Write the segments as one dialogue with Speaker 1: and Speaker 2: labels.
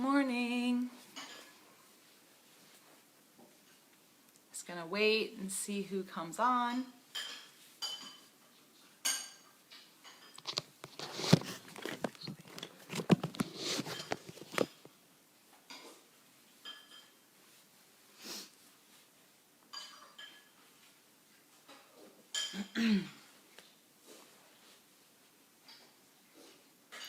Speaker 1: Morning. Just gonna wait and see who comes on.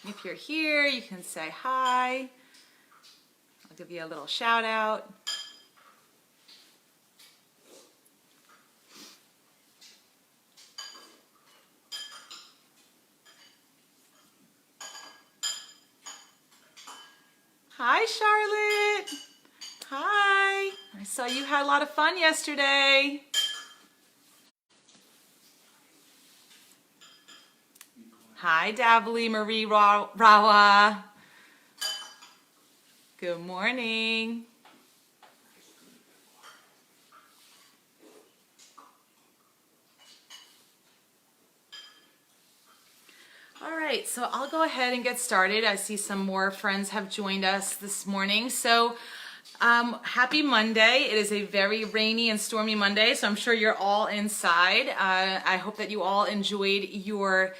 Speaker 1: If you're here, you can say hi. I'll give you a little shout out. Hi, Charlotte. Hi. I saw you had a lot of fun yesterday. Hi, Dabbly Marie Rawa. Good morning. All right, so I'll go ahead and get started. I see some more friends have joined us this morning. So happy Monday. It is a very rainy and stormy Monday, so I'm sure you're all inside. I hope that you all enjoyed your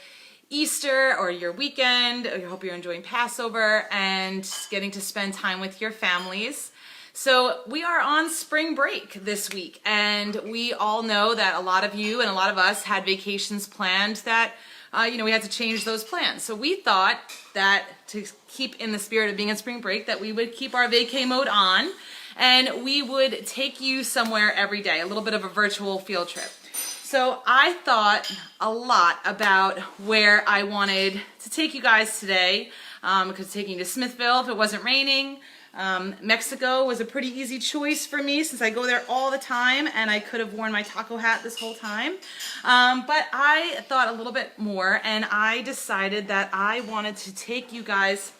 Speaker 1: Easter or your weekend. I hope you're enjoying Passover and getting to spend time with your families. So we are on spring break this week, and we all know that a lot of you and a lot of us had vacations planned that we had to change those plans. So we thought that to keep in the spirit of being in spring break, that we would keep our vacay mode on and we would take you somewhere every day, a little bit of a virtual field trip. So I thought a lot about where I wanted to take you guys today. Because taking you to Smithville if it wasn't raining. Mexico was a pretty easy choice for me since I go there all the time and I could have worn my taco hat this whole time. But I thought a little bit more and I decided that I wanted to take you guys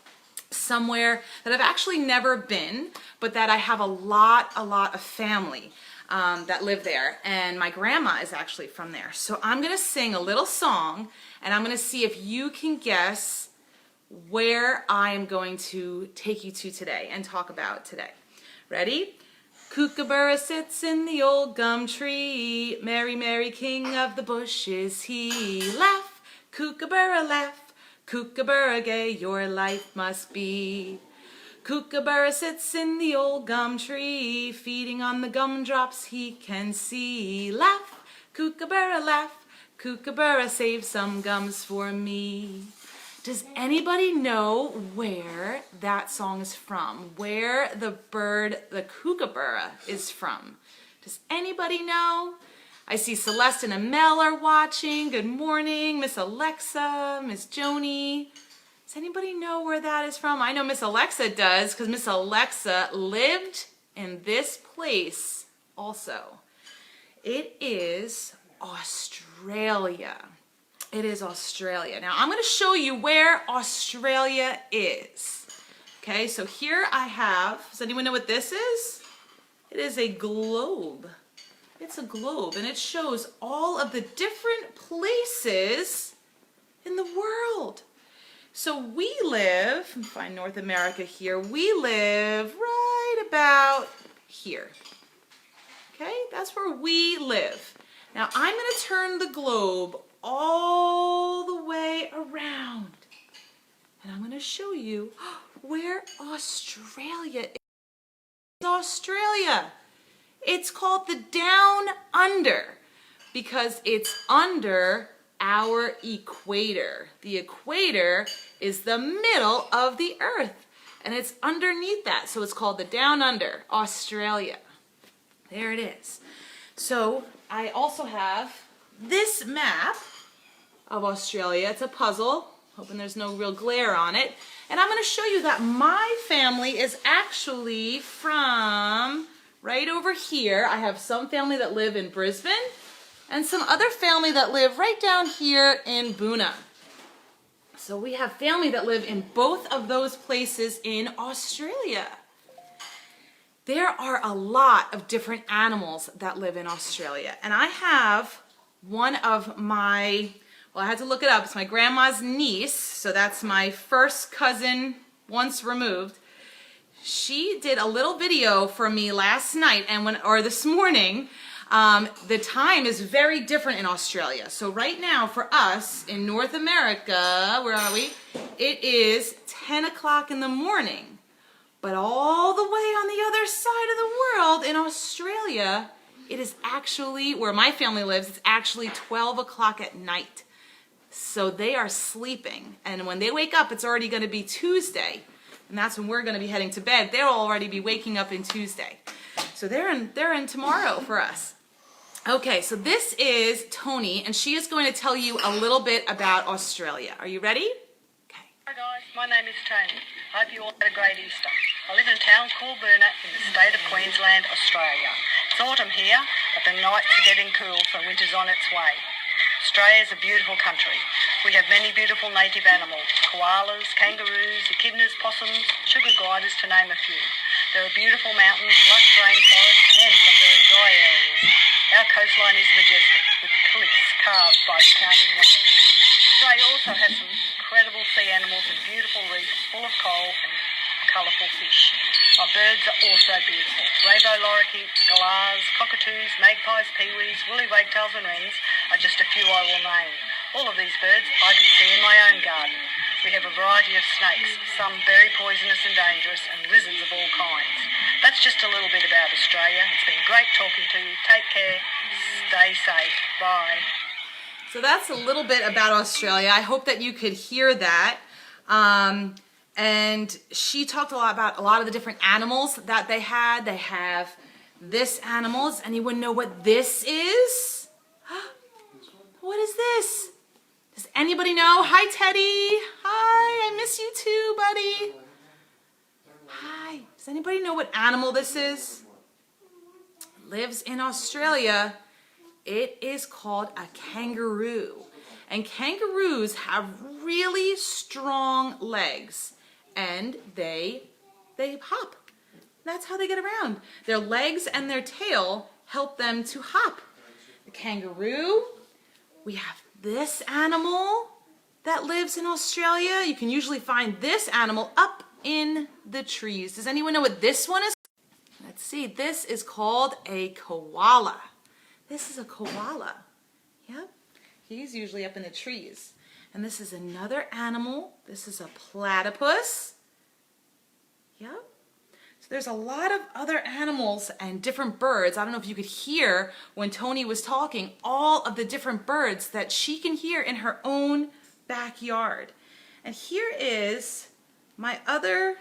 Speaker 1: somewhere that I've actually never been, but that I have a lot of family that live there, and my grandma is actually from there. So I'm gonna sing a little song and I'm gonna see if you can guess where I am going to take you to today and talk about today. Ready? Kookaburra sits in the old gum tree, Mary, Mary, king of the bushes he. Laugh, Kookaburra, laugh, Kookaburra gay, your life must be. Kookaburra sits in the old gum tree, feeding on the gumdrops he can see. Laugh, Kookaburra, laugh, Kookaburra, save some gums for me. Does anybody know where that song is from? Where the bird, the kookaburra, is from? Does anybody know? I see Celeste and Amel are watching. Good morning, Miss Alexa, Miss Joni. Does anybody know where that is from? I know Miss Alexa does, because Miss Alexa lived in this place also. It is Australia. It is Australia. Now I'm going to show you where Australia is. Okay, so here I have, does anyone know what this is? It is a globe. It's a globe and it shows all of the different places in the world. So we live, find North America here, we live right about here. Okay, that's where we live. Now I'm going to turn the globe all the way around. And I'm going to show you where Australia is. Australia. It's called the Down Under because it's under our equator. The equator is the middle of the earth and it's underneath that. So it's called the Down Under, Australia. There it is. So I also have this map of Australia. It's a puzzle, hoping there's no real glare on it. And I'm going to show you that my family is actually from right over here. I have some family that live in Brisbane and some other family that live right down here in Boona. So we have family that live in both of those places in Australia. There are a lot of different animals that live in Australia. And I have one of my, well, I had to look it up. It's my grandma's niece. So that's my first cousin once removed. she did a little video for me last night or this morning. The time is very different in Australia. So right now for us in North America, where are we? It is 10 o'clock in the morning. But all the way on the other side of the world in Australia, it is actually, where my family lives, it's actually 12 o'clock at night. So they are sleeping. And when they wake up, it's already going to be Tuesday. And that's when we're going to be heading to bed. They'll already be waking up in Tuesday. So they're in tomorrow for us. Okay, so this is Tony, and she is going to tell you a little bit about Australia. Are you ready? Okay.
Speaker 2: Hi guys, my name is Tony. I hope you all had a great Easter. I live in a town called Burna in the state of Queensland, Australia. It's autumn here, but the nights are getting cool, so winter's on its way. Australia is a beautiful country. We have many beautiful native animals: koalas, kangaroos, echidnas, possums, sugar gliders, to name a few. There are beautiful mountains, lush rainforests, and some very dry areas. Our coastline is majestic, with cliffs carved by counting waves. Australia also has some incredible sea animals and beautiful reefs full of coral and colourful fish. Our birds are also beautiful. Rainbow lorikeets, galahs, cockatoos, magpies, peewees, woolly wagtails and wrens are just a few I will name. All of these birds I can see in my own garden. We have a variety of snakes, some very poisonous and dangerous, and lizards of all kinds. That's just a little bit about Australia. It's been great talking to you. Take care. Stay safe. Bye.
Speaker 1: So that's a little bit about Australia. I hope that you could hear that. And she talked a lot about a lot of the different animals that they had. They have this animal. Does anyone know what this is? What is this? Does anybody know? Hi, Teddy. Hi, I miss you too, buddy. Hi. Does anybody know what animal this is? Lives in Australia. It is called a kangaroo. And kangaroos have really strong legs. And they hop. That's how they get around. Their legs and their tail help them to hop. The kangaroo. We have this animal that lives in Australia. You can usually find this animal up in the trees. Does anyone know what this one is? Let's see. This is called a koala. This is a koala. Yep. He's usually up in the trees. And this is another animal. This is a platypus. Yep. So there's a lot of other animals and different birds. I don't know if you could hear when Tony was talking, all of the different birds that she can hear in her own backyard. And here is my other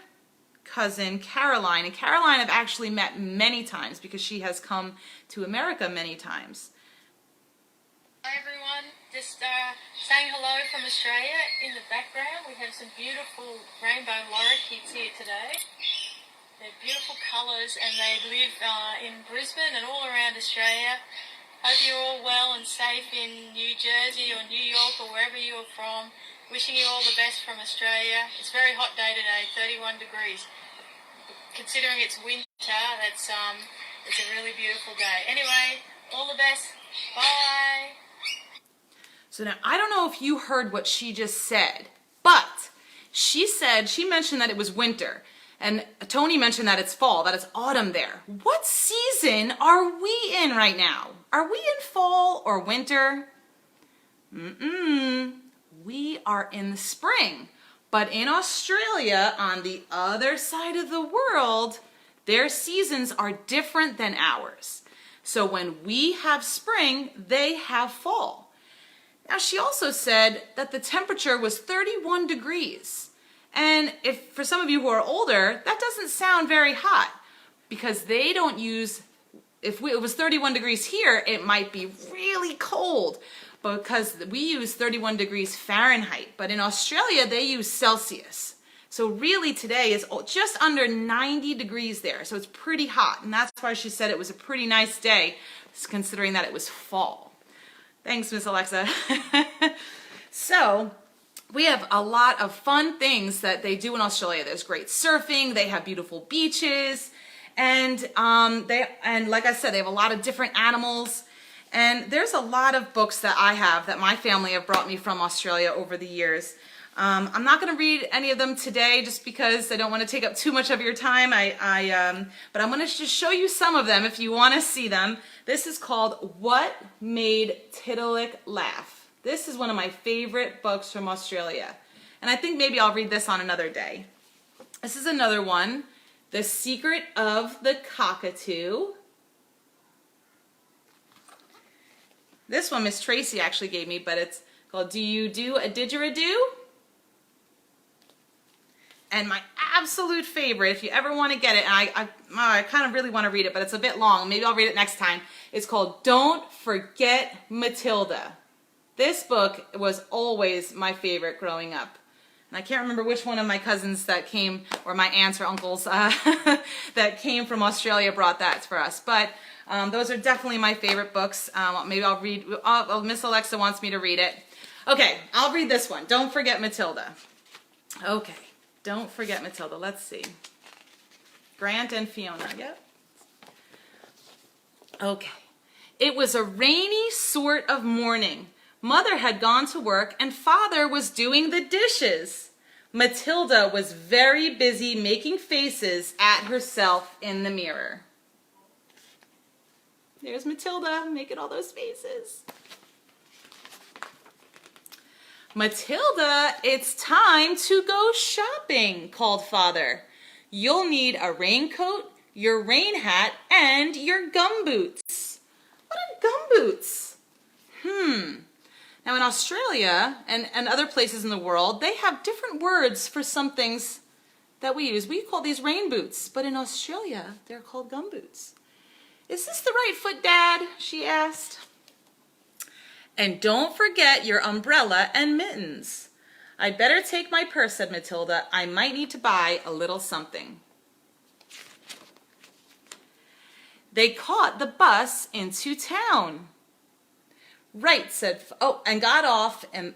Speaker 1: cousin, Caroline. And Caroline I've actually met many times because she has come to America many times.
Speaker 3: Hi everyone, just saying hello from Australia. In the background we have some beautiful rainbow lorikeets here today. They're beautiful colours and they live in Brisbane and all around Australia. Hope you're all well and safe in New Jersey or New York or wherever you're from. Wishing you all the best from Australia. It's a very hot day today, 31 degrees. Considering it's winter, it's a really beautiful day. Anyway, all the best. Bye.
Speaker 1: So now, I don't know if you heard what she just said, but she mentioned that it was winter. And Tony mentioned that it's fall, that it's autumn there. What season are we in right now? Are we in fall or winter? We are in the spring. But in Australia, on the other side of the world, their seasons are different than ours. So when we have spring, they have fall. Now, she also said that the temperature was 31 degrees. And if for some of you who are older, that doesn't sound very hot because they don't use, if it was 31 degrees here, it might be really cold because we use 31 degrees Fahrenheit. But in Australia, they use Celsius. So really today is just under 90 degrees there. So it's pretty hot. And that's why she said it was a pretty nice day considering that it was fall. Thanks, Miss Alexa. So we have a lot of fun things that they do in Australia. There's great surfing. They have beautiful beaches. And like I said, they have a lot of different animals. And there's a lot of books that I have that my family have brought me from Australia over the years. I'm not going to read any of them today just because I don't want to take up too much of your time. But I'm going to just show you some of them if you want to see them. This is called What Made Tiddalik Laugh. This is one of my favorite books from Australia. And I think maybe I'll read this on another day. This is another one, The Secret of the Cockatoo. This one Miss Tracy actually gave me, but it's called Do You Do a Didgeridoo? And my absolute favorite, if you ever want to get it, and I kind of really want to read it, but it's a bit long. Maybe I'll read it next time. It's called Don't Forget Matilda. This book was always my favorite growing up. And I can't remember which one of my cousins that came, or my aunts or uncles that came from Australia brought that for us. But those are definitely my favorite books. Maybe I'll read, Miss Alexa wants me to read it. Okay, I'll read this one. Don't Forget Matilda. Okay. Don't Forget Matilda. Let's see. Grant and Fiona. Yep. Okay. It was a rainy sort of morning. Mother had gone to work and Father was doing the dishes. Matilda was very busy making faces at herself in the mirror. There's Matilda making all those faces. Matilda, it's time to go shopping, called Father. You'll need a raincoat, your rain hat, and your gumboots. What are gumboots? Now in Australia and other places in the world, they have different words for some things that we use. We call these rain boots, but in Australia, they're called gumboots. Is this the right foot, Dad? She asked. And don't forget your umbrella and mittens. I'd better take my purse, said Matilda. I might need to buy a little something. They caught the bus into town. Right, said, and got off in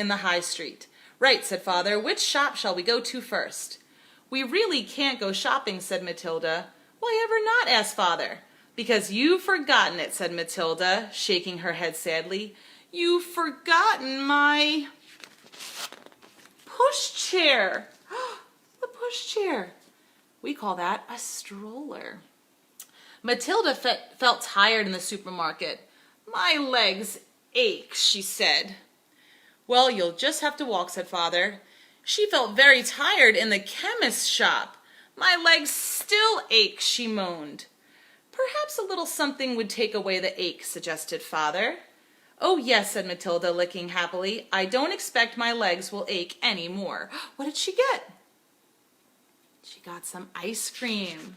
Speaker 1: the high street. Right, said Father. Which shop shall we go to first? We really can't go shopping, said Matilda. Why ever not? Asked Father. Because you've forgotten it, said Matilda, shaking her head sadly. You've forgotten my pushchair. The pushchair. We call that a stroller. Matilda felt tired in the supermarket. My legs ache, she said. Well, you'll just have to walk, said Father. She felt very tired in the chemist's shop. My legs still ache, she moaned. Perhaps a little something would take away the ache, suggested Father. Oh, yes, said Matilda, licking happily. I don't expect my legs will ache any more. What did she get? She got some ice cream.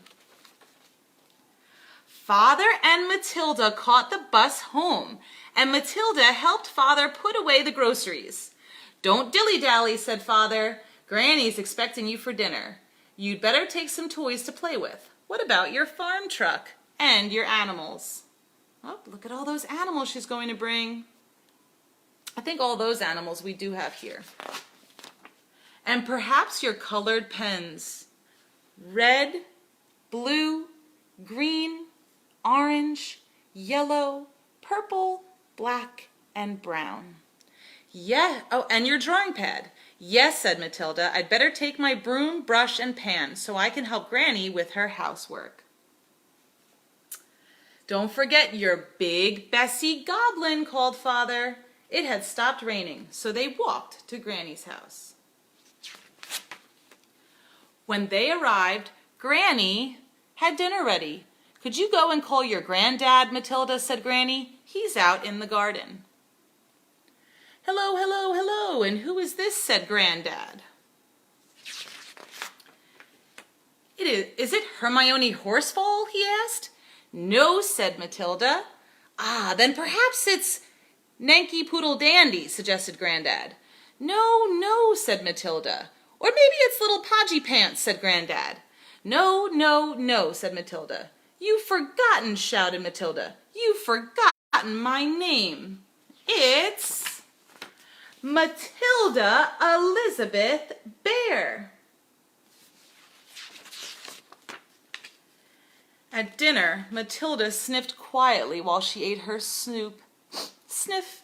Speaker 1: Father and Matilda caught the bus home, and Matilda helped Father put away the groceries. Don't dilly-dally, said Father. Granny's expecting you for dinner. You'd better take some toys to play with. What about your farm truck? And your animals. Oh, look at all those animals she's going to bring. I think all those animals we do have here. And perhaps your colored pens. Red, blue, green, orange, yellow, purple, black, and brown. Yeah, oh, and your drawing pad. Yes, said Matilda. I'd better take my broom, brush, and pan so I can help Granny with her housework. Don't forget your big Bessie goblin, called Father. It had stopped raining, so they walked to Granny's house. When they arrived, Granny had dinner ready. Could you go and call your granddad, Matilda, said Granny. He's out in the garden. Hello, hello, hello, and who is this, said Granddad. Is it Hermione Horsefall, he asked. No, said Matilda. Ah, then perhaps it's Nanky Poodle Dandy, suggested Granddad. No, no, said Matilda. Or maybe it's Little Podgy Pants, said Granddad. No, no, no, said Matilda. You've forgotten, shouted Matilda. You've forgotten my name. It's Matilda Elizabeth Bear. At dinner, Matilda sniffed quietly while she ate her snoop. Sniff.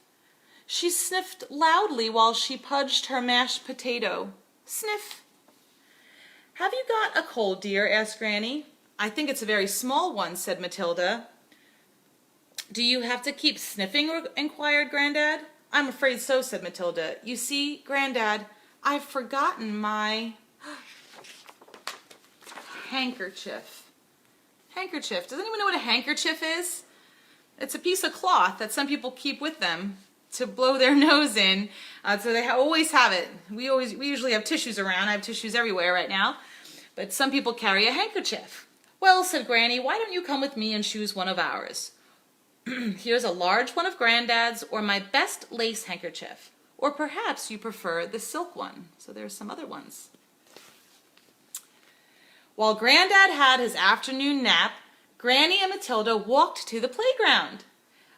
Speaker 1: She sniffed loudly while she pudged her mashed potato. Sniff. Have you got a cold, dear? Asked Granny. I think it's a very small one, said Matilda. Do you have to keep sniffing? Inquired Granddad. I'm afraid so, said Matilda. You see, Granddad, I've forgotten my handkerchief. Handkerchief. Does anyone know what a handkerchief is? It's a piece of cloth that some people keep with them to blow their nose in. So they always have it. We usually have tissues around. I have tissues everywhere right now. But some people carry a handkerchief. Well, said Granny, why don't you come with me and choose one of ours? Here's a large one of Granddad's or my best lace handkerchief. Or perhaps you prefer the silk one. So there's some other ones. While Granddad had his afternoon nap, Granny and Matilda walked to the playground.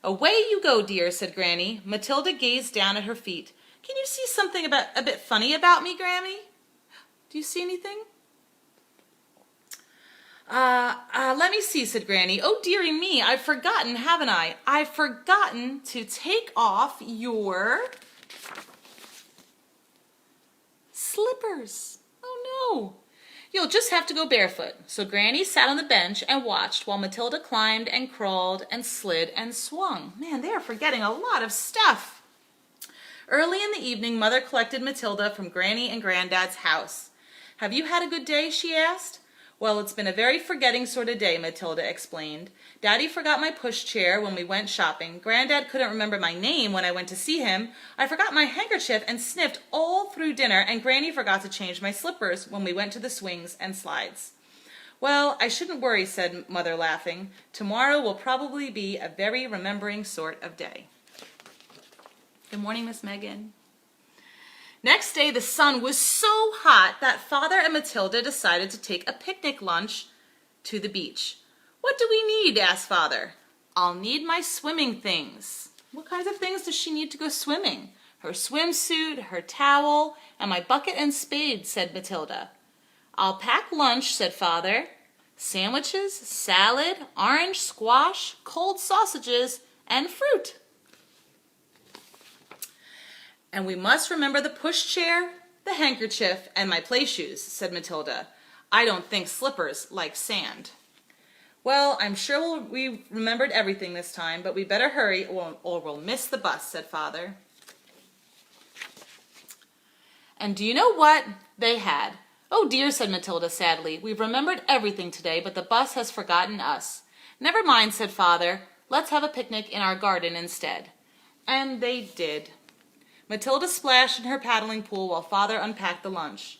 Speaker 1: Away you go, dear, said Granny. Matilda gazed down at her feet. Can you see something a bit funny about me, Granny? Do you see anything? Let me see, said Granny. Oh, dearie me, I've forgotten, haven't I? I've forgotten to take off your slippers. Oh, no. You'll just have to go barefoot. So Granny sat on the bench and watched while Matilda climbed and crawled and slid and swung. Man, they are forgetting a lot of stuff. Early in the evening, Mother collected Matilda from Granny and Granddad's house. Have you had a good day? She asked. Well, it's been a very forgetting sort of day, Matilda explained. Daddy forgot my pushchair when we went shopping. Granddad couldn't remember my name when I went to see him. I forgot my handkerchief and sniffed all through dinner, and Granny forgot to change my slippers when we went to the swings and slides. Well, I shouldn't worry, said Mother, laughing. Tomorrow will probably be a very remembering sort of day. Good morning, Miss Megan. Next day, the sun was so hot that Father and Matilda decided to take a picnic lunch to the beach. What do we need? Asked Father. I'll need my swimming things. What kinds of things does she need to go swimming? Her swimsuit, her towel, and my bucket and spade, said Matilda. I'll pack lunch, said Father. Sandwiches, salad, orange squash, cold sausages, and fruit. And we must remember the pushchair, the handkerchief, and my play shoes, said Matilda. I don't think slippers like sand. Well, I'm sure we remembered everything this time, but we better hurry or we'll miss the bus, said Father. And do you know what they had? Oh dear, said Matilda sadly. We've remembered everything today, but the bus has forgotten us. Never mind, said Father. Let's have a picnic in our garden instead. And they did. Matilda splashed in her paddling pool while Father unpacked the lunch.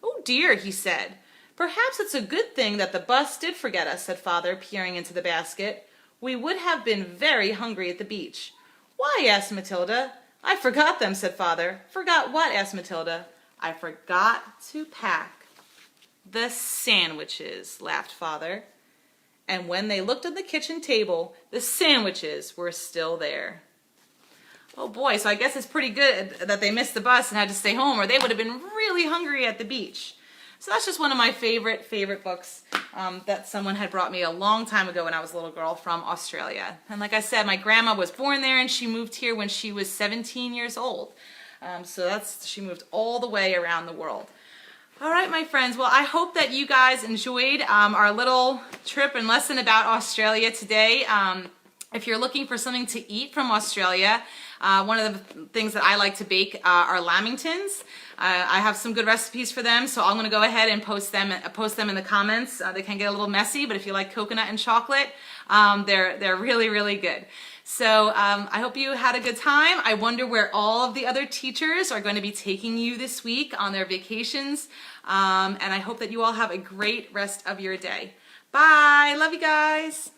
Speaker 1: Oh dear, he said. Perhaps it's a good thing that the bus did forget us, said Father, peering into the basket. We would have been very hungry at the beach. Why? Asked Matilda. I forgot them, said Father. Forgot what? Asked Matilda. I forgot to pack the sandwiches, laughed Father. And when they looked at the kitchen table, the sandwiches were still there. Oh boy, so I guess it's pretty good that they missed the bus and had to stay home, or they would have been really hungry at the beach. So that's just one of my favorite books that someone had brought me a long time ago when I was a little girl from Australia. And like I said, my grandma was born there and she moved here when she was 17 years old. She moved all the way around the world. All right, my friends. Well, I hope that you guys enjoyed our little trip and lesson about Australia today. If you're looking for something to eat from Australia, one of the things that I like to bake are lamingtons. I have some good recipes for them, so I'm going to go ahead and post them in the comments. They can get a little messy, but if you like coconut and chocolate, they're really, really good. So I hope you had a good time. I wonder where all of the other teachers are going to be taking you this week on their vacations. And I hope that you all have a great rest of your day. Bye. Love you guys.